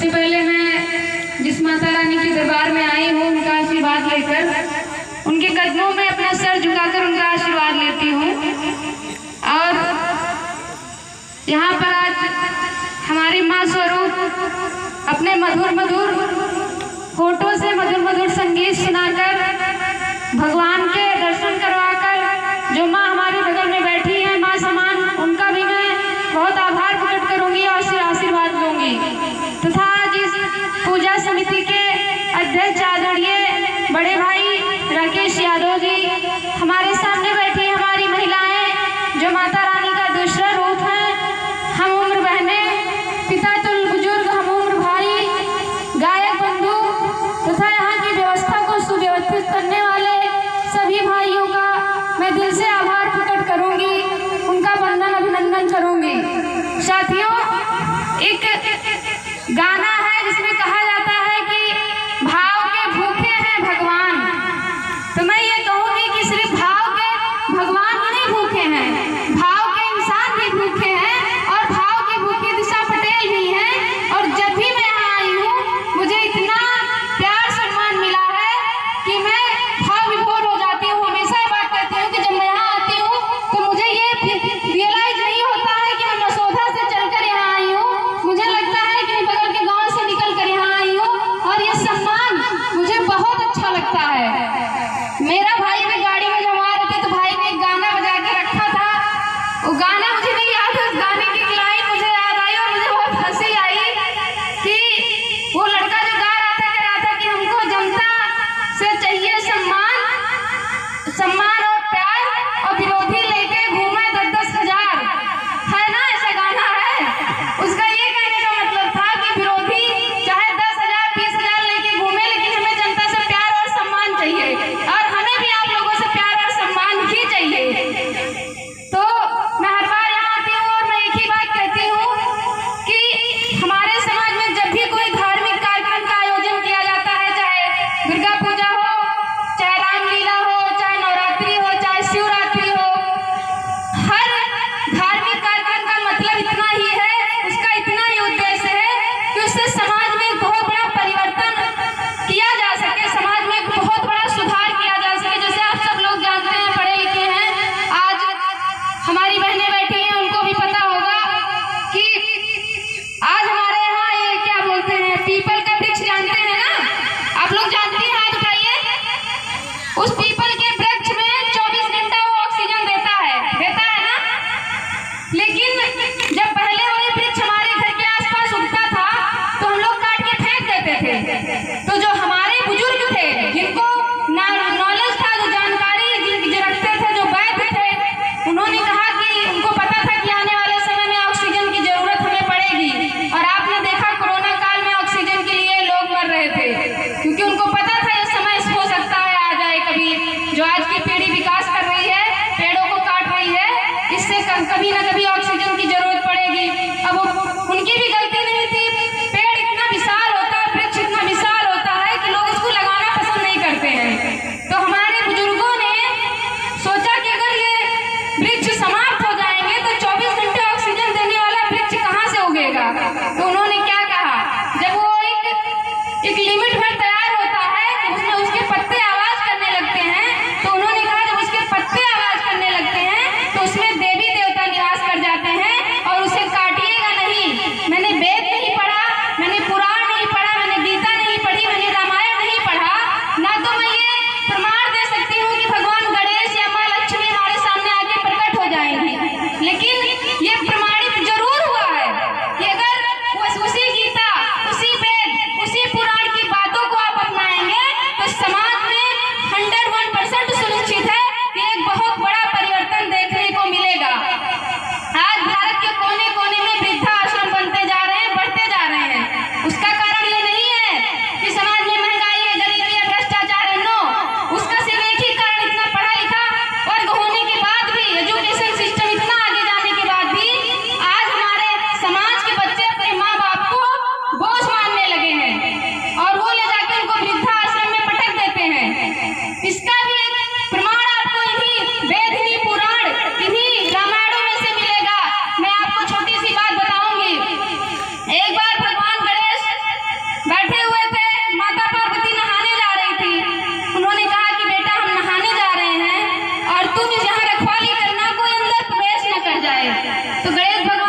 पहले मैं जिस माता रानी के दरबार में आई हूँ उनका आशीर्वाद लेकर, उनके कदमों में अपना सर झुकाकर उनका आशीर्वाद लेती हूँ। और यहाँ पर आज हमारी माँ स्वरूप अपने मधुर मधुर होठों से मधुर मधुर संगीत सुनाकर, भगवान के दर्शन करवाकर, जो माँ हमारे बगल में बैठी है माँ समान, उनका भी मैं बहुत आभार प्रकट करूंगी और आशीर्वाद लूंगी। तथा जिस पूजा समिति के अध्यक्ष आदरणीय बड़े भाई राकेश यादव जी हमारे सामने बैठी, हमारी महिलाएं जो माता रानी का दूसरा रूप है, हम उम्र बहनें, पिता तुल्य बुजुर्ग, हम उम्र भाई, गायक बंधु तथा यहाँ की व्यवस्था को सुव्यवस्थित करने वाले सभी भाइयों का मैं दिल से आभार प्रकट करूंगी, उनका वंदन अभिनंदन करूंगी। साथियों, एक गाना